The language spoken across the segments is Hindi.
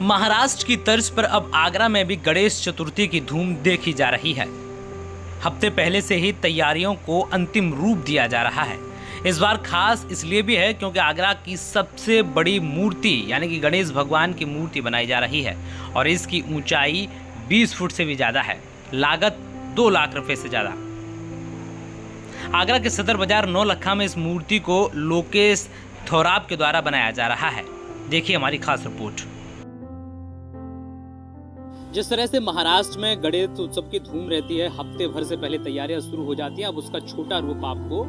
महाराष्ट्र की तर्ज पर अब आगरा में भी गणेश चतुर्थी की धूम देखी जा रही है। हफ्ते पहले से ही तैयारियों को अंतिम रूप दिया जा रहा है। इस बार खास इसलिए भी है क्योंकि आगरा की सबसे बड़ी मूर्ति यानी कि गणेश भगवान की मूर्ति बनाई जा रही है और इसकी ऊंचाई 20 फुट से भी ज़्यादा है। लागत 2 लाख रुपए से ज़्यादा। आगरा के सदर बाजार नौलखा में इस मूर्ति को लोकेश थोराब के द्वारा बनाया जा रहा है। देखिए हमारी खास रिपोर्ट। जिस तरह से महाराष्ट्र में गणेश उत्सव की धूम रहती है, हफ्ते भर से पहले तैयारियां शुरू हो जाती हैं। अब उसका छोटा रूप आपको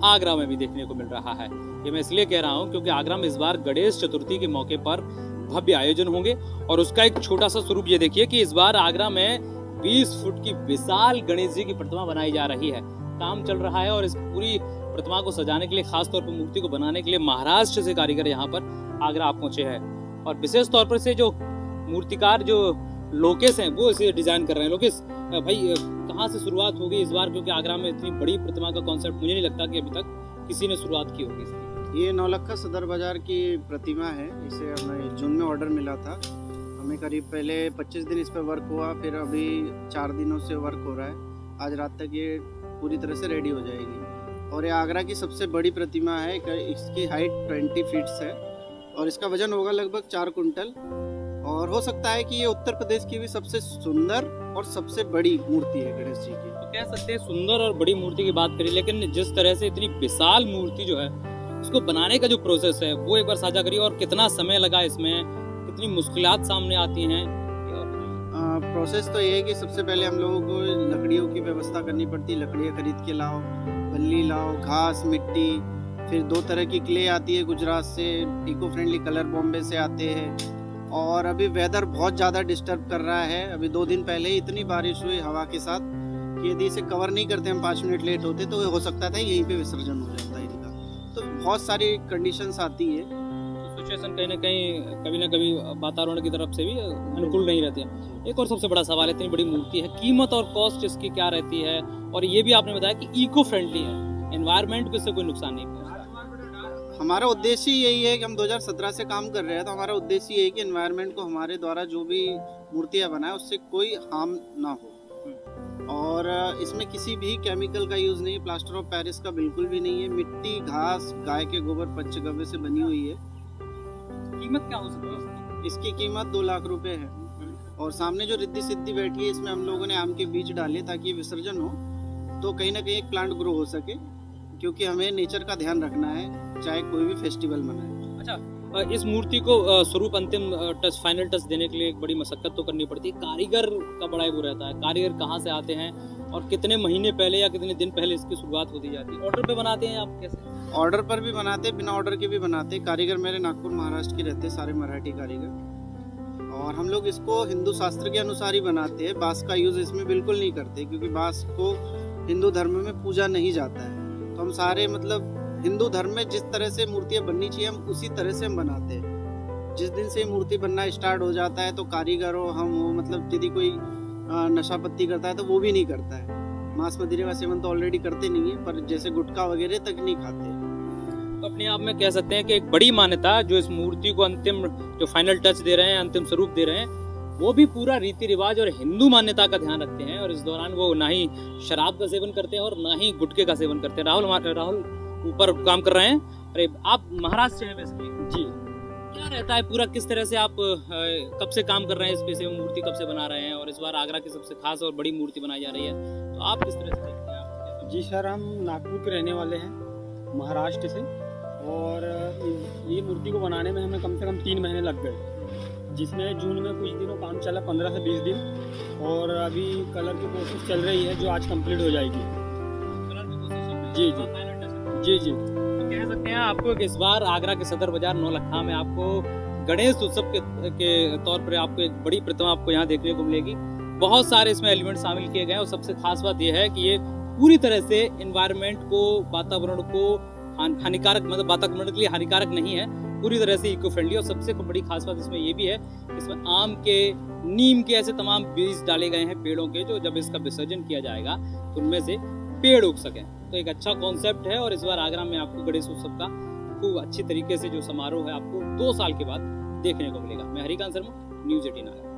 आगरा में भी देखने को मिल रहा है। ये मैं इसलिए कह रहा हूं क्योंकि आगरा में इस बार गणेश चतुर्थी के मौके पर भव्य आयोजन होंगे और उसका एक छोटा सा स्वरूप ये देखिए कि इस बार आगरा में 20 फुट की विशाल गणेश जी की प्रतिमा बनाई जा रही है। काम चल रहा है और इस पूरी प्रतिमा को सजाने के लिए, खासतौर पर मूर्ति को बनाने के लिए महाराष्ट्र से कारीगर यहाँ पर आगरा आप पहुंचे हैं और विशेष तौर पर से जो मूर्तिकार जो लोकेश हैं वो इसे डिजाइन कर रहे हैं। लोकेश भाई, कहाँ से शुरुआत होगी इस बार, क्योंकि आगरा में इतनी बड़ी प्रतिमा का कॉन्सेप्ट मुझे नहीं लगता कि अभी तक किसी ने शुरुआत की होगी। ये नौलखा सदर बाजार की प्रतिमा है। इसे हमें जून में ऑर्डर मिला था। हमें करीब पहले 25 दिन इस पर वर्क हुआ, फिर अभी 4 दिनों से वर्क हो रहा है। आज रात तक ये पूरी तरह से रेडी हो जाएगी और ये आगरा की सबसे बड़ी प्रतिमा है। इसकी हाइट 20 फीट्स है और इसका वजन होगा लगभग 4 कुंटल और हो सकता है कि ये उत्तर प्रदेश की भी सबसे सुंदर और सबसे बड़ी मूर्ति है गणेश जी की। तो कह सकते हैं सुंदर और बड़ी मूर्ति की बात करी, लेकिन जिस तरह से इतनी विशाल मूर्ति जो है उसको बनाने का जो प्रोसेस है वो एक बार साझा करिए और कितना समय लगा इसमें, कितनी मुश्किलात सामने आती हैं। प्रोसेस तो ये है कि सबसे पहले हम लोगों को लकड़ियों की व्यवस्था करनी पड़ती है। लकड़ियाँ खरीद के लाओ, बल्ली लाओ, घास, मिट्टी, फिर 2 तरह की क्ले आती है गुजरात से, इको फ्रेंडली कलर बॉम्बे से आते हैं। और अभी वेदर बहुत ज़्यादा डिस्टर्ब कर रहा है। अभी 2 दिन पहले ही इतनी बारिश हुई हवा के साथ कि यदि इसे कवर नहीं करते हम 5 मिनट लेट होते तो हो सकता था यहीं पे विसर्जन हो जाता है इनका। तो बहुत सारी कंडीशंस आती है। तो सिचुएशन कहीं ना कहीं कभी ना कभी वातावरण की तरफ से भी अनुकूल नहीं रहती है। एक और सबसे बड़ा सवाल है, इतनी बड़ी मूर्ति है, कीमत और कॉस्ट इसकी क्या रहती है? और ये भी आपने बताया कि इको फ्रेंडली है, एनवायरनमेंट पे से कोई नुकसान नहीं है। हमारा उद्देश्य यही है कि हम 2017 से काम कर रहे हैं, तो हमारा उद्देश्य यही है कि एनवायरनमेंट को हमारे द्वारा जो भी मूर्तियाँ बनाए उससे कोई हार्म ना हो। और इसमें किसी भी केमिकल का यूज़ नहीं है, प्लास्टर ऑफ पेरिस का बिल्कुल भी नहीं है। मिट्टी, घास, गाय के गोबर, पंचगव्य से बनी हुई है। कीमत क्या हो सकती है इसकी? कीमत 2 लाख रुपए है। और सामने जो रिद्धि सिद्धि बैठी है इसमें हम लोगों ने आम के बीज डाले ताकि विसर्जन हो तो कहीं ना कहीं एक प्लांट ग्रो हो सके, क्योंकि हमें नेचर का ध्यान रखना है चाहे कोई भी फेस्टिवल मनाए। अच्छा, इस मूर्ति को स्वरूप अंतिम टच, फाइनल टच देने के लिए एक बड़ी मशक्कत तो करनी पड़ती है। कारीगर का बड़ा वो रहता है। कारीगर कहाँ से आते हैं और कितने महीने पहले या कितने दिन पहले इसकी शुरुआत होती जाती है? ऑर्डर पे बनाते हैं आप कैसे? ऑर्डर पर भी बनाते, बिना ऑर्डर के भी बनाते। कारीगर मेरे नागपुर महाराष्ट्र के रहते, सारे मराठी कारीगर। और हम लोग इसको हिंदू शास्त्र के अनुसार ही बनाते हैं। बांस का यूज़ इसमें बिल्कुल नहीं करते क्योंकि बांस को हिंदू धर्म में पूजा नहीं जाता है। तो हम सारे मतलब हिंदू धर्म में जिस तरह से मूर्तियाँ बननी चाहिए हम उसी तरह से हम बनाते हैं। जिस दिन से मूर्ति बनना स्टार्ट हो जाता है तो कारीगर हो, हम हो, मतलब यदि कोई नशा पत्ती करता है तो वो भी नहीं करता है। मांस मदिरे का सेवन तो ऑलरेडी करते नहीं है, पर जैसे गुटखा वगैरह तक नहीं खाते। तो अपने आप में कह सकते हैं कि एक बड़ी मान्यता जो इस मूर्ति को अंतिम जो फाइनल टच दे रहे हैं, अंतिम स्वरूप दे रहे हैं, वो भी पूरा रीति रिवाज और हिंदू मान्यता का ध्यान रखते हैं। और इस दौरान वो ना ही शराब का सेवन करते हैं और ना ही गुटखे का सेवन करते हैं। राहुल ऊपर काम कर रहे हैं। अरे आप महाराष्ट्र हैं बेसिकली जी। क्या रहता है पूरा, किस तरह से आप कब से काम कर रहे हैं इस पे से, मूर्ति कब से बना रहे हैं? और इस बार आगरा की सबसे खास और बड़ी मूर्ति बनाई जा रही है, तो आप किस तरह से देखते हैं? जी सर, हम नागपुर के रहने वाले हैं, महाराष्ट्र से। और ये मूर्ति को बनाने में हमें कम से कम 3 महीने लग गए, जिसमें जून में कुछ दिनों काम चला, 15 से 20 दिन। और अभी कलर की प्रोसेस चल रही है जो आज कंप्लीट हो जाएगी। कलर की प्रोसेस? जी जी जी। तो कह सकते हैं आपको कि इस बार आगरा के सदर बाजार नौलखा में आपको गणेश उत्सव के तौर पर आपको एक बड़ी प्रतिमा आपको यहाँ देखने को मिलेगी। बहुत सारे इसमें एलिमेंट शामिल किए गए हैं और सबसे खास बात यह है कि ये पूरी तरह से एनवायरनमेंट को, वातावरण को हानिकारक, मतलब वातावरण के लिए हानिकारक नहीं है, पूरी तरह से इको फ्रेंडली। और सबसे बड़ी खास बात इसमें ये भी है, इसमें आम के, नीम के ऐसे तमाम बीज डाले गए हैं पेड़ों के, जो जब इसका विसर्जन किया जाएगा तो उनमें से पेड़ उग सके। तो एक अच्छा कॉन्सेप्ट है और इस बार आगरा में आपको गणेश उत्सव का खूब अच्छी तरीके से जो समारोह है आपको 2 साल के बाद देखने को मिलेगा। मैं हरिकांत शर्मा, न्यूज़ 18 आगरा।